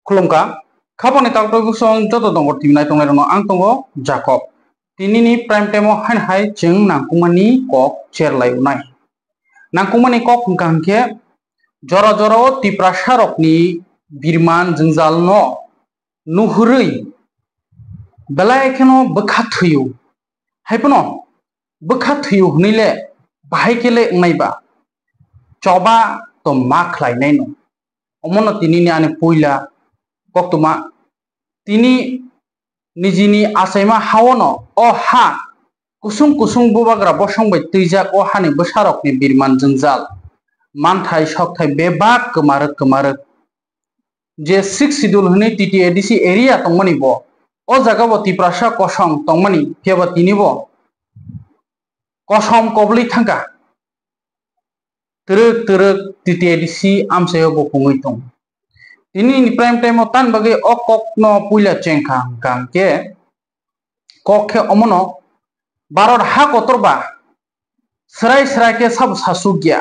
खुलुमका खाबोनि तालटो गुसं जतो दंग टिमनाय तंनाय रनो आं तंगो जाकब तिनिनि प्राइम टाइमो हाइन हाय जों नांकुमानि कक चेरलाय उनाय नांकुमानि कक गांखे जरा जरा तिप्रासा रकनि बिरमान जोंजाल न नुहुरै बेलाय केनो बखा थैयो हायपनो बखा थैयो हनैले बाहायकेले नायबा चबा तो मा खलायनाय न अमनो तिनिनि आने पुइला कक्तमा तिनी निजिनि आसायमा हावनो अ हा कुसुम कुसुम बुबाग्रा बसंबाय तैजाक अ हानि बसारकनि बिरमान जोंजाल मानथाय सकथाय बेबाक कमारक जे 6 शिड्यूल हनै टीटीएडीसी एरिया तंमनि बो अ जागाबो तिप्रासा कसम तंमनि केबा तिनिबो कसम कबली थांगा तरक तरक टीटीएडीसी आमसायो बखङै दं तिनी प्राइम टाइम तान बगे अ ककनो पुइला चेंखा गांके कखे अमनो भारत हा कतरबा सराय सराय के सब सासुगिया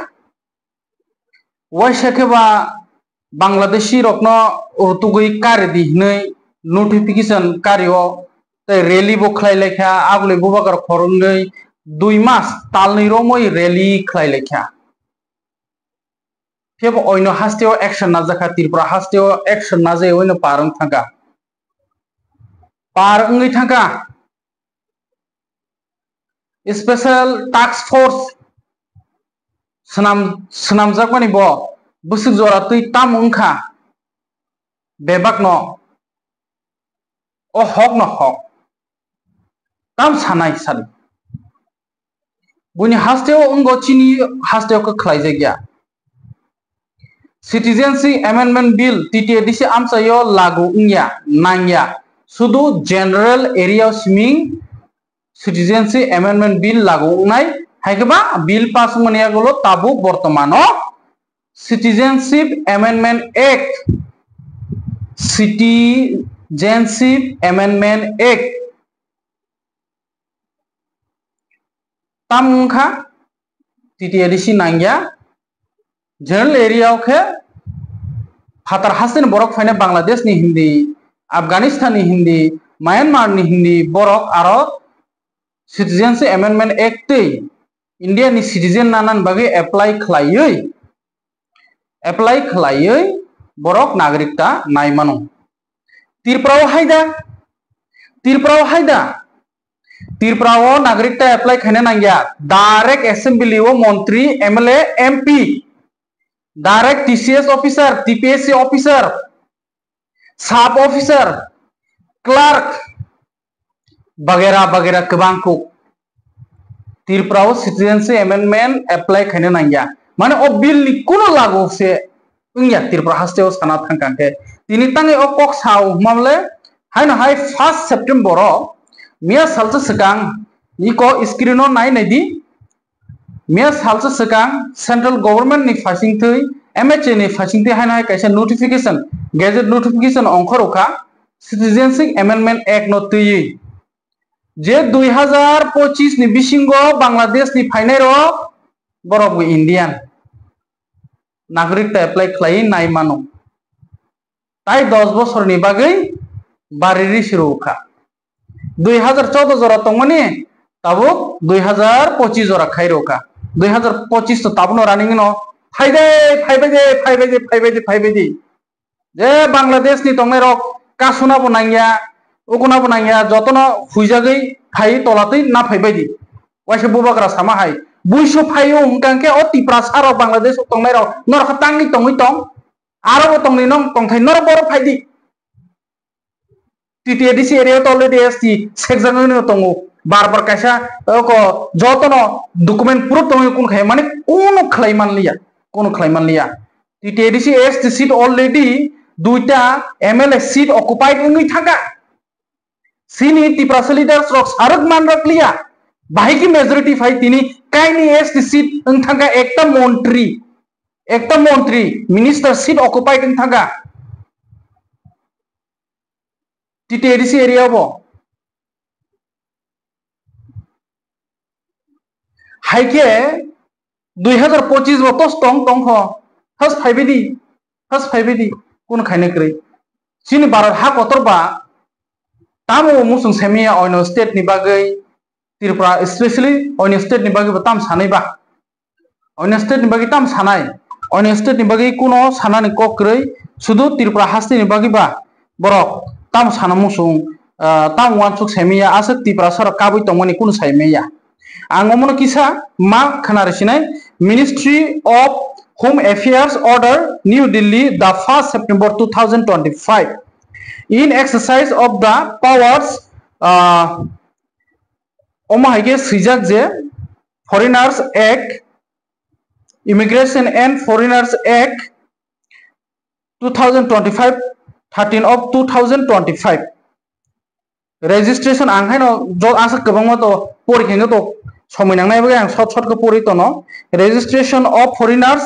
वैसे के बा बांग्लादेशी रत्न उर्तुगै कार दिहनै नोटिफिकेशन कार्य रैली बखलाय लेखा आगले बुबागर खरंगै 2 मास तालनै रोमै रैली खलाय लेखा फेब ओइनो हास्तेओ एक्शन नाजाखा त्रिपुरा हास्तेओ एक्शन नाजे ओइनो पारं थांगा पारंगै थांगा स्पेशल टास्क फोर्स सनाम जाकमानि बो बुसुक जरा तै ताम उंखा बेबाक न ओ हक न हक ताम सानाय सान बुनि हास्तेओ उंगो चिनी हास्तेओ को खलाय जागिया सिटीजनशिप अमेंडमेंट बिल टीटीएडीसी आमसायो लागू उंया नांया सुदु जनरल एरिया सिमिंग सिटीजनशिप अमेंडमेंट बिल लागू उनाय हायगबा बिल पास मनिया गलो ताबु वर्तमानो citizenship amendment act citizenship amendment act तामखा टीटीएडीसी नांया जनरल एरिया के हातर हासिन बरक फाइने बांग्लादेश नि हिंदी अफगानिस्तान नि हिंदी म्यांमार नि हिंदी बरक आरो सिटीजनशिप अमेंडमेंट एक्ट इंडिया नि सिटीजन नानान बगे एप्लाई खलायै बरक नागरिकता नायमानो त्रिपुराओ नागरिकता एप्लाई खाने नांगिया डायरेक्ट असेंबली ओ मंत्री MLA MP direct TCS officer TPSC officer सब ऑफिसर क्लर्क वगैरह वगैरह गोबां को त्रिपुराओ सिटीजनशिप अमेंडमेंट एप्लाई खाने नांगिया माने ओ बिल नि कुनो लागू से उंगिया त्रिपुरा हास्तेओ साना थांकांके तिनि तांगे ओ कक साव मामले हाय 1 सेप्टेम्बर मिया सालसे सिगां निको स्क्रिनो नायनायदि मिया सालसे सिगां सेंट्रल गवर्नमेंट नि फासिंथै एमएचए नि फासिंथै हाय कैसे नोटिफिकेशन गेजेट नोटिफिकेशन अंखरखा सिटीजनशिप अमेंडमेंट एक्ट न तैयै जे 2025 नि बिसिंगो बांग्लादेश नि फाइनाय रो बरफ इंडियन नागरिकता एप्लाई खलायै नायमानो ताई 10 बছर नि बागै बारिरि सिरोखा 2014 जरा तंगमनि ताबो 2025 जरा खायरोका 2025 तो ताबनो रानिंग न फाइबायदि जे बांग्लादेश नि तंगनाय रक कासुना बनांगिया उगुना बनांगिया जतनो हुइजागै फाइ तलातै ना फाइबायदि वाइसे बुबाग्रा सामा हाय बुइसो फाइयो उंकांके अ तिप्रा सारो बांग्लादेश तंगनाय रक नरखा तांनि तंगै तंग आरो तंगनि नं तंथाय नर बर फाइदि टीटीएडीसी एरिया तो ऑलरेडी एसटी सेक्जंगनो तंगो बार बार कैसा को जतनो डॉक्यूमेंट प्रूफ तंगो कोन खाय माने कोनो खलायमान लिया टीटीएडीसी एसटी सीट ऑलरेडी दुइटा एमएलए सीट ऑक्युपाइड उंगै थाका सिनी तिप्रासा लीडर्स रक सारक मान रक लिया बाहि की मेजॉरिटी फाइ तिनी काइनी एसटी सीट उंग थाका एकटा मंत्री मिनिस्टर सीट ऑक्युपाइड उंग थाका टीटीएडीसी एरिया बो हाइके 2025 बो तोस टंग टंग हो हस फाइबेदि कोन खायने cry Sini Barat ha kotorba tamu musung semia oino state ni bagai Tripura especially oino state ni bagai tam sanai ba oino state ni bagai tam sanai oino state ni bagai kuno sana ni kokrei sudu Tripura hasti ni bagai ba borok tam sana musung tam wansuk semia asuk Tripura sara kabui tongmani kuno semia angomono kisa ma khanare sinai Ministry of Home Affairs Order New Delhi the 1st September 2025 in exercise of the powers Omahage Sijak je Foreigners Act Immigration and Foreigners Act 2025 13 of 2025 registration anghaino jol asa kebangma to porikhenga to sominangnai bagai ang short ko pori to no registration of foreigners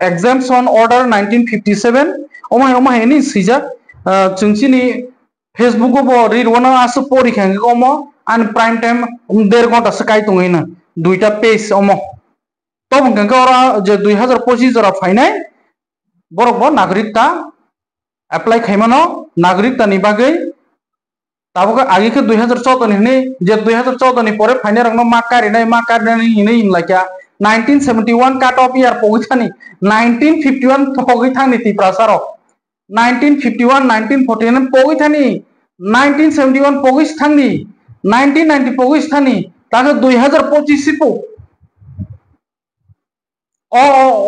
exemption order 1957 omai ni sija chungchini Facebook bo rirwana asu porikhenga omo and prime time 1.5 घंटा सकाई तुंगैना दुईटा page ओमो तो बंगंगा ora je 2025 jora फाइनाय borok bo nagrikta apply khaimano nagrikta ni bagai taboga agi ke 2014 ni je 2014 ni pore फाइनाय rangno makari ni hinai hinlakya 1971 cut off year pogithani 1951 pogithani ti prasaro 1951 1949 pogithani 1971 pogithani 1990 pogithani taga 2025 po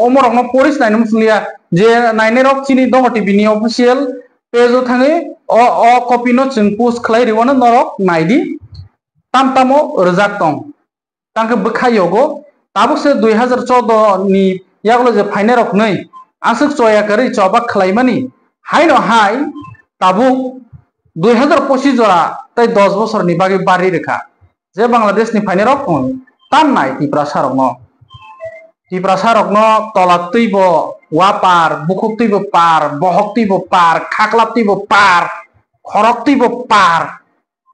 omorokno poris nainum sulia je nainero chini dong tv ni official page o thangi copy no chung post khlai riwono norok naidi tamtamo rejak tong tangke bkhayogo tabukse 2014 ni yaglo je final rok nei asuk choya kari chobak khlaimani haino hai tabuk 2025 jora tai 10 বছর ni bagi bari rekha je Bangladesh ni final rok tan nai ti prasarok no tolat tuibo wapar bukuk tuibo par bohok tuibo par khaklap tuibo par khorok tuibo par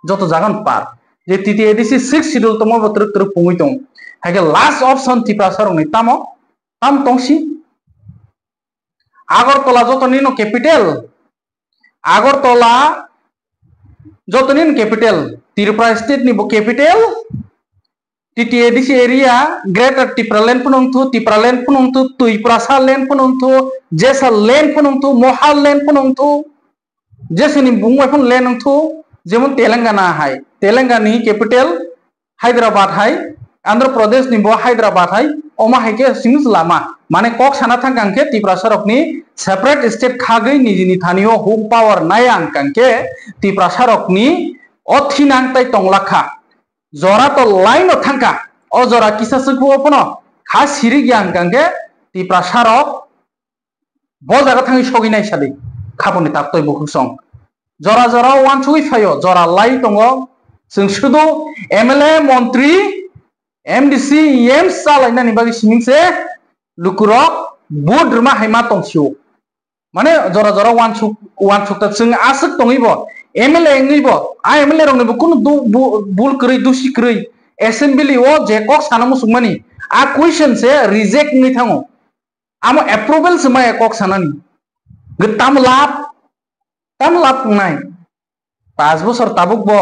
joto jagan par je titi edisi 6 schedule tomo botruk truk pungui tong hage last option ti prasarok ni tam tongsi Agartala joto nino capital Agartala joto nin capital Tripura state ni bo capital TTADC area Greater Tripura land punungtu Tripura land punungtu Tuiprasa land punungtu Jesa land punungtu Mohal land punungtu Jesa ni bungwai pun land punungtu যেমন Telangana hai Telangana ni capital Hyderabad hai Andhra Pradesh ni bo Hyderabad hai oma haike singus lama mane kok sana thangkangke Tripura sarok ni separate state khagai nijini thanio home power nayang kangke Tripura sarok ni othinang tai tonglakha jora to line o thangka o jora kisa sukbo opono kha siri gyang kangke Tripura sarok bo jaga thangi soginai sadi khaboni taktoi bukhusong jora jora wan chui phayo jora lai tongo जों सुदु MLA मन्त्री MDC EM सालायना नि बागै सिमिंसे लुकुरक बुद्रमा हाइमा तंसियो माने जरा जरा wan sukta जों आसक तंगैबो MLA ngैबो आ MLA रंनैबो कुनु bull करै दुसि करै assembly o je kok sanamo sukmani a question se reject ni thango amo approval semai kok sanani getam lap nai 5 বছর tabuk bo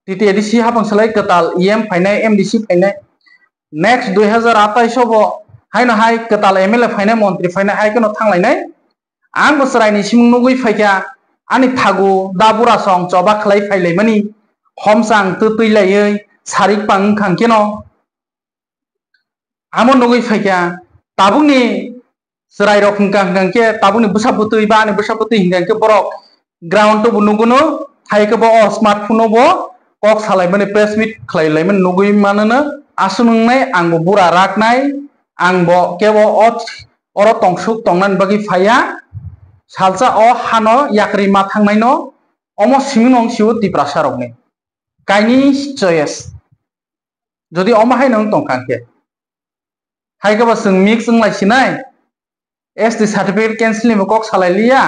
TTADC habang salai ketal EM फाइनाय MDC फाइनाय next 2028 bo haino hai ketal MLA फाइनाय मन्त्री फाइनाय hai kono thanglaiनाय ang bosraini simung nugui faikya ani thagu dabura song choba khlai phailaimani homsang tutuilaiयै sarik pang khangkeno amo nugui faikya tabungni serai rok hingkangke tabungni busaputui ba ani busaputui hingkangke borok ground to bunuguno haike bo smartphone bo kok salaimani press meet khlailaiman nugui manana asunungnai angbo bura raknai angbo kebo oro tongsuk tongnan bagi phaya salsa o hano yakri ma thangnai no omo siminong siu Tripura sarokni kaini choice jodi omo hai nang tongkangke haike ba sung mix nglai sinai ST certificate cancel ni kok salailia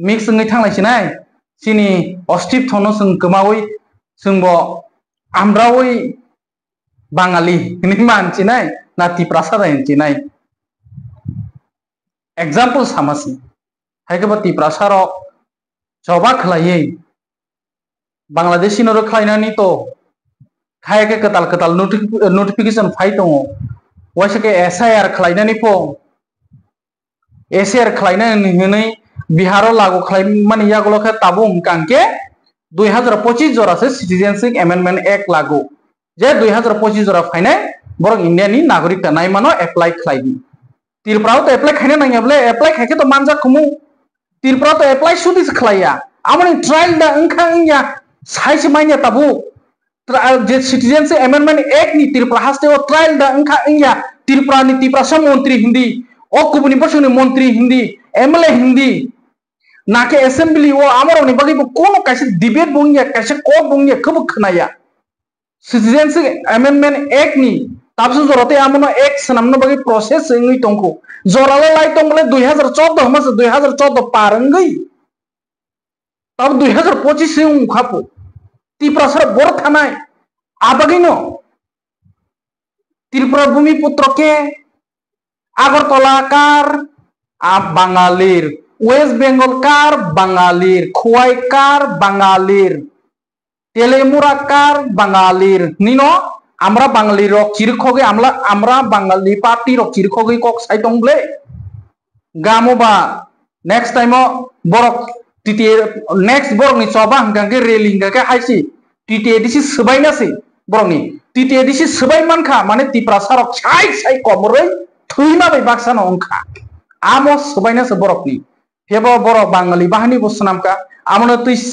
mix ngai thanglai sinai sini ostip thono sung kemawi sungbo amrawi Bangali ini mancinai na Tripura sarai cinai example samasi हायके Tripura सारो जबा खलायै बांग्लादेशी नरो खलायनानै तो हायके कताल कताल notification phi दङ वाइसके SIR खलायनानै फो SIR खलायनानै होनै बिहारो लागू खलायमानि यागलखे ताबु कांके 2025 जरा से citizenship amendment act लागू जे 2025 जरा फाइनाय बरक इंडियानि नागरिकता नाय मानो एप्लाई खलायदि त्रिपुराव तो एप्लाई खायनो नांगेबले एप्लाई खायके तो मानजा खुमु त्रिपुरा तो एप्लाई सुदिस खलाया आमनि ट्रायल दा ओंखा इंया साइस माइया ताबु जे सिटीजनशिप अमेंडमेंट एक्ट नि त्रिपुरा हास्ते ट्रायल दा ओंखा इंया त्रिपुरा सा मंत्री हिंदी ओ कुबुनि बसुनि मंत्री हिंदी MLA हिंदी नाके असेंबली वो आमरनि बागै कोनो कासे डिबेट बुंगिया कासे कोर्ट बुंगिया खब खनाया सिटीजनशिप अमेंडमेंट एक्ट नि ताबसु जरते आमनो एक्ट सनामनो बागै प्रोसेस इंगै तंखौ जराला लाइ तंगले 2014 हमस 2014 पारंगै तब 2025 से उखापो त्रिपुरा सर बर थानाय आबागैनो त्रिपुरा भूमिपुत्र के आगरतला कार बांगालिर वेस्ट बेंगल कार बांगालिर खोवाई कार बांगालिर तेलेमुरा कार बांगालिर निनो आमरा बांगाली रक चिरखगे आमरा बांगाली पार्टी रक चिरखगे कक साइतंगले गामोबा नेक्स्ट टाइम बरक टीटीए नेक्स्ट बरकनि चबा हंगांगे रेलिंग के हाइसि टीटीए दिसि सबायनासि बरकनि टीटीए दिसि सबाय मानखा माने त्रिपुरा सारक साइ कमरै थैना बे बाक्सानो अंखा आमो सबायनासि बरकनि फेबो बरक बांगाली बाहानि बसनामका आमनो तुइस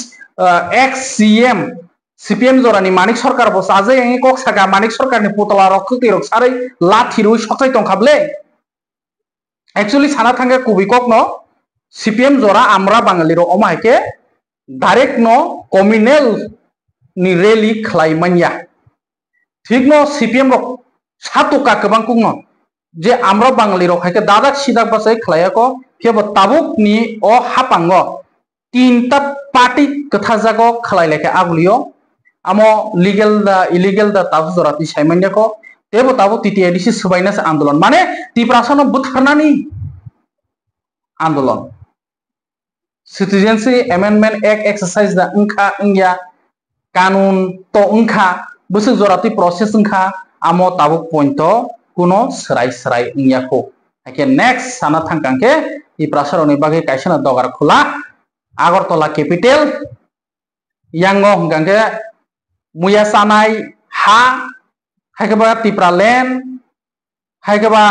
एक्स CM CPM जरानि मानिक सरकार बस आजे एंगे कक सागा मानिक सरकारनि पुतला रक खति रक सारै लाथि रुइ सकाय तंखाबले एक्चुअली साना थांगे कुबिकक न CPM जरा आमरा बांगाली रो अमायके डायरेक्ट न कम्युनल नि रैली खलायमानिया ठीक न CPM रक सातुका गोबां कुंनो जे आमरा बांगाली रक हायके दादा सिदा बसै खलायाको फेबो ताबुक नि ओ हापांगो तीनटा पार्टी कथा जागो खलायलेके आगुलियो आमो लीगल दा इलीगल दा ताबु जराति साइमान्याको तेबो ताबु TTIDC सबायनास आंदोलन माने त्रिपुरासनो बुथारनानि आंदोलन सिटीजनशिप अमेंडमेंट एक्ट एक्सरसाइज दा ओंखा इंया कानून तो ओंखा बुसु जराति प्रोसेस ओंखा आमो ताबु पॉइंट कुनो सराय इंयाको हाके नेक्स्ट साना थांकांके त्रिपुरासरनि बागै कायसना दगार खुला आगरतला कैपिटल यांगो हंगांगे मुया सानाय हा हायकेबा त्रिपुरा लैंड हायकेबा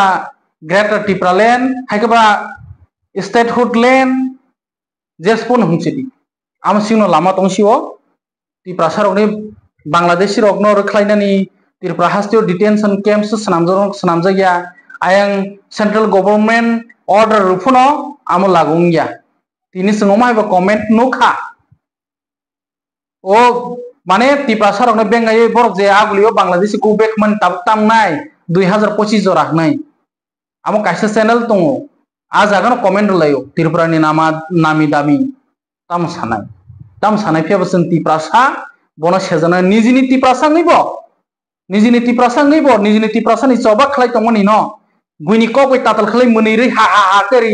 ग्रेटर त्रिपुरा लैंड हायकेबा स्टेटहुड लैंड जेसपुन हंसिति आम सिनो लामा तंसिओ त्रिपुरा सारकनि बांग्लादेशी रकनो रखलायनानि त्रिपुरा हास्तियो डिटेंशन कैंप्स सनामजाया आयं सेंट्रल गवर्नमेंट ऑर्डर रुफुनो आम लागुंगिया तिनि सिङाव मायबा कमेन्ट नुखा ओ माने त्रिपुरा सारकनो बेंगायै बरक जे आगुलियो बांग्लादेशी गो बेक मन तामनाय 2025 जरा नै आम कायसे चैनल दङ आ जागोन कमेन्ट लायो त्रिपुरानि नामी दामी ताम सानाय फेबसन त्रिपुरा सा बनो सेजना निजिनि त्रिपुरा सांगैबो निजिनि त्रिपुरा सानि चबा खलाय तंगनि न गुइनि कबै तातल खलाय मोनैरै हा करि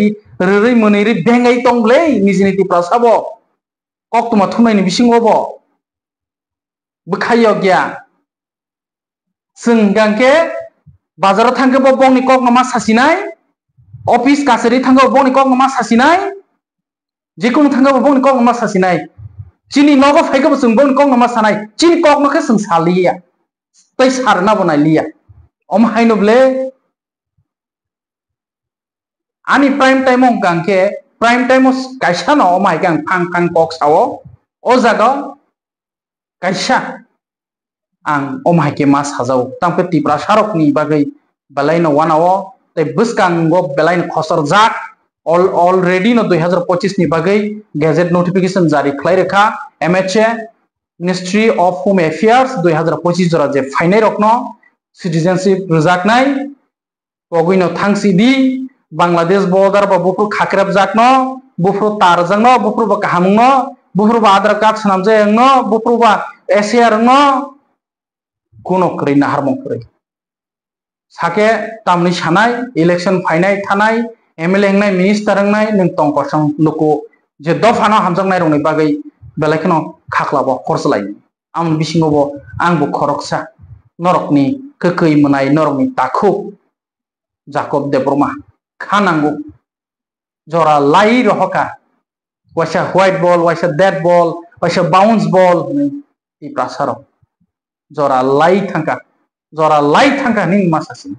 ररै मोनैरै बेंगाय तंगलै निजिनि त्रिपुरा साबो कक्तमा थुनायनि बिसिङावबो बखायो गया जों गांके बाजाराव थांगोबो बंनि कक मा सासिनाय ऑफिस कासेरि थांगो बंनि कक मा सासिनाय जेकुनु थांगो बंनि कक मा सासिनाय चिनि नगो फाइगो जों बंनि कक मा सानाय चिन कक नखे जों सालिया तै सारना बनाय लिया अम हाइनोब्ले आनि प्राइम टाइम गांके प्राइम टाइम कायसा न माय गां फां कक सावो ओ जागा कायसा आं अमायके मा साजाव तांपे त्रिपुरा सारकनि बागै बेलायनो वानावो तै बुसकांगो बेलायनो खसर जाक ऑलरेडी न 2025 नि बागै गैजेट नोटिफिकेशन जारी खलाय रेखा MHA ministry of home affairs 2025 जरा जे फाइनाय रकनो सिटीजनशिप रजाकनाय पगैनो थांसिदि बांग्लादेश बॉर्डर बा बुफ्रु खाख्रेब जाकनो बुफ्रु तारजंनो बुफ्रु बा काहामुंनो बुफ्रु बा आधार कार्ड सनामजेंनो बुफ्रु बा SIR नो कोनो करै नाहारमं करै साके तामनि सानाय इलेक्शन फाइनाय थानाय MLA hangnaय minister hangnaय nung tongkosang luko je dofano hamjangnai rongni bagui belai kheno khaklabo khorslai amon bisingobo angbo khoroksa norokni kokoi mwnai norokni takhuk Jacob Deborma khanango jora lai rohoka waisa white ball waisa dead ball waisa bounce ball ti prasaro jora lai thangka ning masasi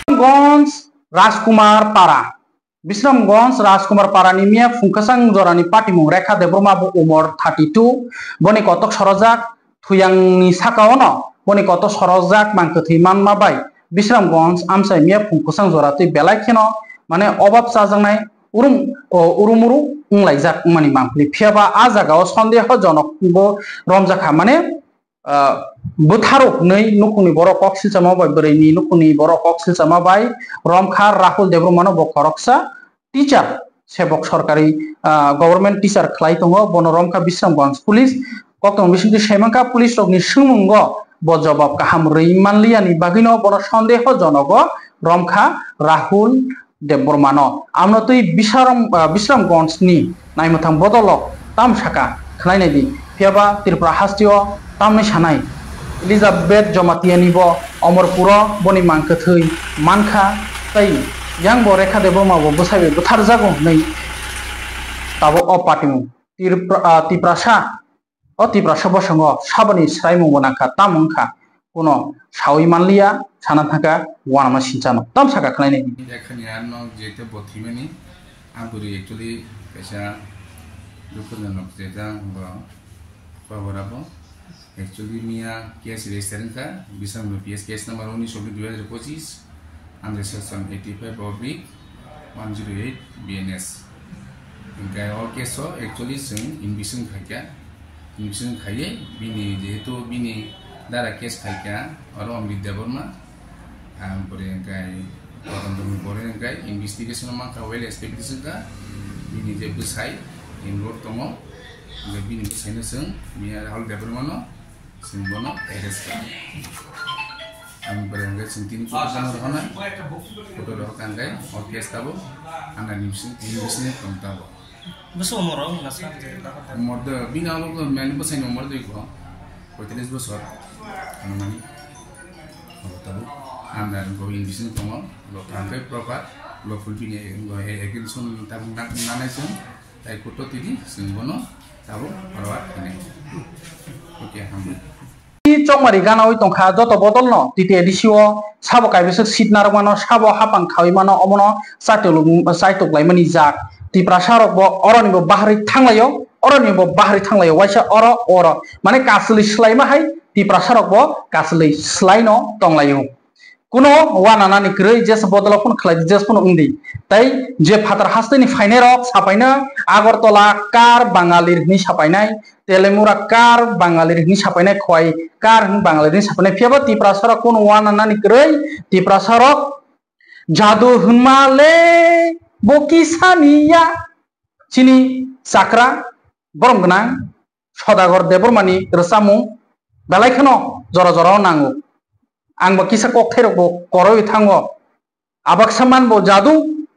Bisramgons Rajkumar Para Bisramgons Rajkumar Para ni mia fungkasang jorani patimung Rekha Deborma bo umur 32 boni kotok sorojak thuyang ni sakaono boni kotok sorojak mangkothui manma bai Bisramgons amsai mia fungkasang joratui belai kheno mane obab sajangnai urumuru unglaijak mani mangpli phiaba a jagao sondeho jonok bo romjakha mane butharo nei nukuni borok kok silchama bai breini nukuni borok kok silchama bai Romkha Rahul Debormano bo khoroksa teacher sebok sorkari government teacher khlai tongo bono Romkha Bisramgons police koktong bisingti semangka police rokni sumungo bo jawab kaham reimanlia ni bagino bono sondeho jonogo Romkha Rahul Debormano amnotui Bisramgons ni naimthang bodolok tamsaka khlainai di phiaba Tripura hastio tamni sanai Elizabeth Jomatiani bo Omorpuro boni mangkothui mankha tai yang bo Rekha Deborma bo bosai butharjago nei tabo o patimu Tiprasa bosango sabani sraimung bonangkha tamungkha kuno sawi manlia sana thaka wanama sinchano tamsaka khlainai ekhani arno jete bothimani aburi actually pesa dukunanok jeta favorable actually mia case register ka Bisram PS case number 19/2025 under section 85 oblique 108 BNS ingkai all case actually sing invision khaye bini jehetu bini dara case khaika aro Amrit Deborma pore ingkai todonto pore ingkai investigation ma ka well established ka bini je busai involved tomo bini busai sing mia Rahul Deborma no Simbono arrest kami berangkat sentin foto sama rohana foto rohkan kai orkes tabo anda nimsnya tabo besok umur nasa umur de bina lo meni besar umur de ko koitelis besar mani tabo anda go investment tomo lo tangkai proper lo full bini go egil sun tabung nana sun tai foto tidi simbono tabo perawat ini oke hamil chokmari gana oi tongkha joto bodol no tite disio sabo kaibesek sitnar mano sabo hapang khawi mano omono saitok laimani jak Tiprasarok bo oroni bo bahari thanglayo waisa oro mane kasli slaima hai Tiprasarok bo kasli slaino tonglayo kuno wanana ni krei jes bodol pun khlai jes pun undi tai je phatar haste ni faine rok sapaina Agartala kar bangalir ni sapainai Telemura kar bangalir ni sapainai khoi kar bangalir ni sapainai phiaba Tiprasarok kun wanana ni krei Tiprasarok jadu hunmale bokisania chini sakra borom gnang Sodagor Debormani resamu belai kheno jora nangu ang bakisa kokthero bo koroi thango abak saman bo jadu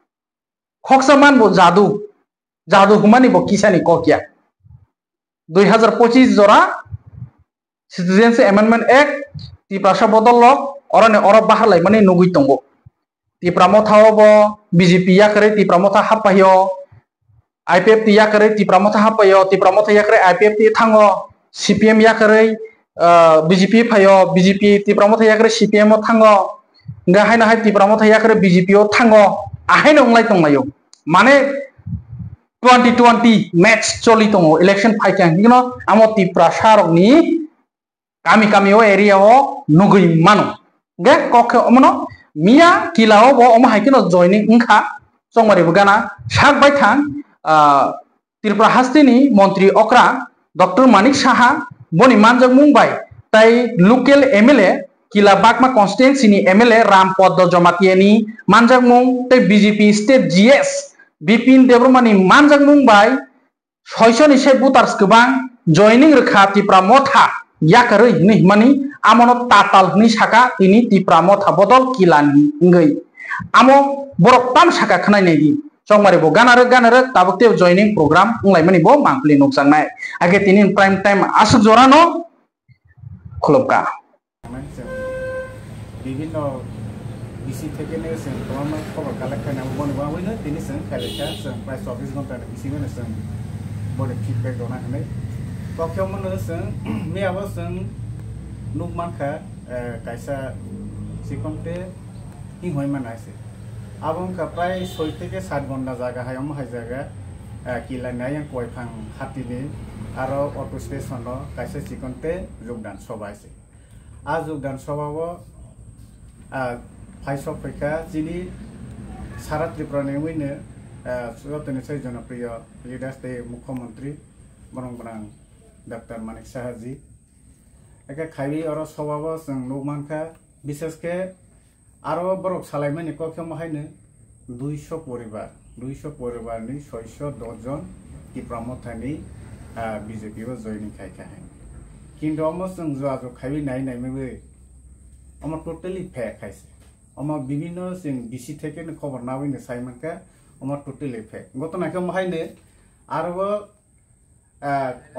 khok saman bo jadu humani bo kisani kokya 2025 jora Citizenship Amendment Act Tiprasa bodollo orane oro bahalai mani nugui tongo Tipramotha bo BJP yakare Tipramotha hapayo IPF yakare Tipramotha hapayo Tipramotha yakare IPF thango CPM yakare BJP phayo BJP Tipramotha yakare CPM thango nga haina hai Tipramotha yakare BJP o thango ahaina onglai tonglayo mane 2020 match choli tongo election phaikang hino amo Tiprasarok ni kami o area o nugui mano ge kokhe omono Mia kilao bo oma haikino joining ungkha chongmari bugana sak bai thang Tripura hastini Montri Okra Dr. Manik Saha boni manjak Mumbai tai local MLA kila bakma constituency ni MLA Rampoddo Jomatiani manjak mung tai BJP state GS Bipin Debormani manjak Mumbai 600 ni se voters gobang joining rekha Tipramotha yakarei ni mani amono tatal ni saka tini tipramo thabodol kilani ngei amo borok tam saka khnai nei di chongmari bo ganare tabukte joining program unglai mani bo mangpli nuksangnai age tini prime time asuk jorano khulopka বিভিন্ন BC থেকে নে जों गोबां खबर collect खालामनांगौ बनबावैनो दिनै जों कालेक्टआ जों प्राय 24 घन्टानि बिसिमोनो जों बडि फिडबेक दना होनै कखियावमोनो जों मेयाबो जों नुकमानखा कायसा सिकमते हिंहय मानायसे आबंखा प्राय 6 থেকে 7 घन्टा जागा हायाव हाय जागा किलानाय कयफां हातिनि आरो अटो स्टेशननो कायसा सिकमते योगदान सबायसे आ योगदान सबावो फाइसब फैखा जिनि सारा त्रिपुरानि वैनो सुरतनिसै जनप्रिय लिडार्स दे मुख्यमंत्री बरंबरां डॉक्टर मानिक साहाजी एके खाइबि और सबाबो जों नुमानखा विशेषके आरो बरक सालायमानि कखियाव माहायनो 200 परिवारनि 610 जन त्रिपुरामथानि बीजेपी बो जयनिं खायखा किन्तु अमो जों जुआजो खाइबि नायनायमोबो अमो टोटली फेक खायसे अमो विभिन्न जों बिसि থেকে खबर नावैनो साइमनका अमो टोटली फेक घटनाखौ माहायनो आरो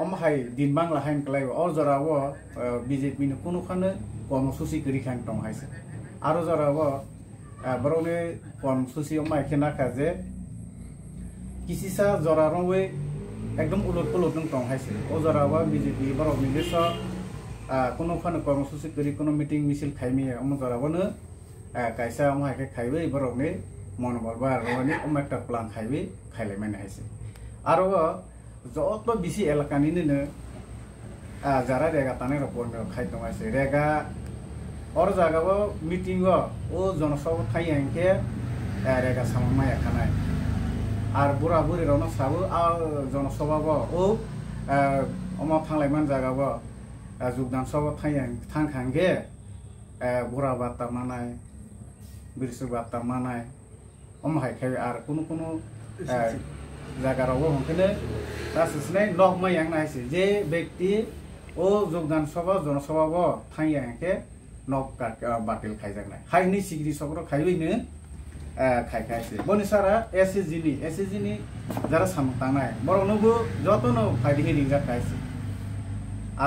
अमहाय दिन बांला हाइन कलाय और जरावो बीजेपी नि कोनोखानो कर्मसूची करिखां दं हायसे आरो जरावो बरौने कर्मसूची मायखेना काजे किसिसा जरारवे एकदम उलट पुलट दं हायसे ओ जरावो बीजेपी बरौनि देश कोनोखानो कर्मसूची करि कोनो मीटिंग मिছিল खाइमे अम जरावनो कायसा अमहायखे खाइबे बरौने मनोबल बारवनि अमएक्टा प्लान खाइबे खाइलायमाने हायसे आरो যত বেশি এলাকানিনো যারা রেগা তানে রপন খাইতমাইছে রেগা और জায়গাবো মিটিং ও জনসভা থাইয়াংকে রেগা সামমায়া খানায় আর বুড়া বুড়ি রনো সাবো আ জনসভাবো ও অমা থাংলাইমান জায়গাবো যোগদান সভা থাইয়াং থাংখাंगे বুড়া বাতা মানায় বিরসু বাতা মানায় অমহাই খাই আর কোনো জায়গারাও হংকেনে তাসিসনাই নকমাই यांनायसे जे व्यक्ति ओ যোগদান सभा जनसभाबो थांयांके नक बातिल खाइजानाय हाइनि सिग्रि सग्र खाइबैनो खाइखायसे बनिसारा एसएसजी नि जारा सामतानाय बरनोबो जतनो फाइदि हेरिं जाखायसे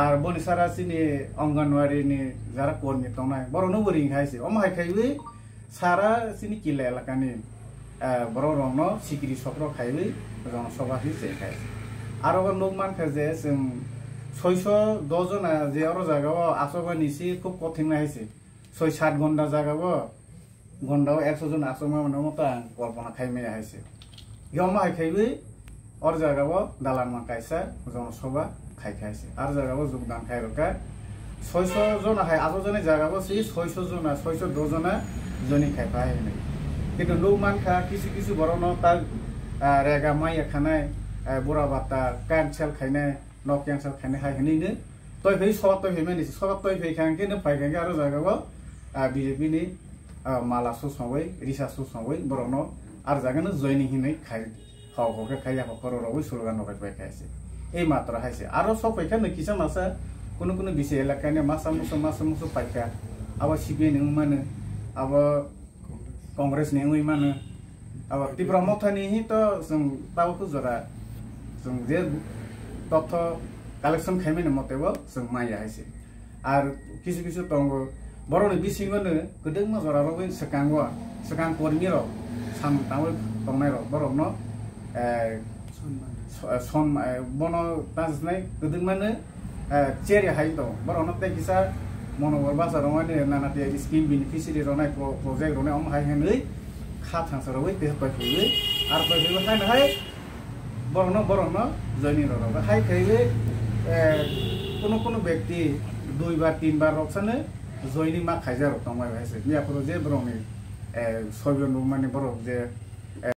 आर बनिसारा सिनि अंगनवाड़ी नि जारा कर्मी तनाय बरनोबो रिंखायसे अमहाय खाइबै सारा सिनि किला एलाकानि बरनो सिग्रि सग्र खाइबै जनसभा हिसेखाय आरो लोकमान जे जों 610 जना जे और जागाव आसबानिसि खूब कठिन नायसे 6-7 घंटा जागाव घंटाव 100 जन आसमा मनमता कल्पना खाइमे हायसे यमा खाइबे और जागाव दालान कायसा जनसभा खाइखायसे आरो जागाव योगदान खायरका 600 जना हाय 8 जन जागाव 600 जना 610 जना जनि खाइफा हायने किन्तु लोकमान खा किसु बरनो ता रेगा माय खानाय बुरा बाता कैंसल खाइनाय न कैंसल खाइनाय हाय हनिनो तय फै सब तय फैमानि सब तय फैखांके न फाइखांके आरो जागाव बीजेपी नि माला सुसंवै रिसा सुसंवै बरनो आरो जागानो जयनिं हिनै खाइ हावके खाइया हकररवै स्लोगान नगाय खायसे ए मात्र हायसे आरो सब फैखानो किसा मासा कोनो बिसे एलाकानि मासा मुसो फाइखा अब सिपि नों माने अब कांग्रेस नेङै माने अब त्रिपुरा मथानि हि तो जों तावखौ जरा जों जे तथ्य कालेक्शन खाइमेन मतेबो जों माया हायसे आर किसु तंगो बरनि बिसिङनो गदोंमा जरारबै सकां कर्मी र साम ताव तंनाय र बरनो सन बनो ताजनाय गदोंमानो चेरि हाय दं बरनो तेकिसा मनोबर बाजारावनि नानाति स्किम बेनिफिशियरि रनाय प्रोजेक्ट रनाय अम हाय हनै खा थांसरबै ते पाइफै आर पाइफै हाय बरनो जयनि रनाव हाय खाइबे कोनो व्यक्ति 2 बार 3 बार रक्सने जयनि मा खाइजार तंबाय हायसे मियाफोर जे बरनि सयबो माने बर जे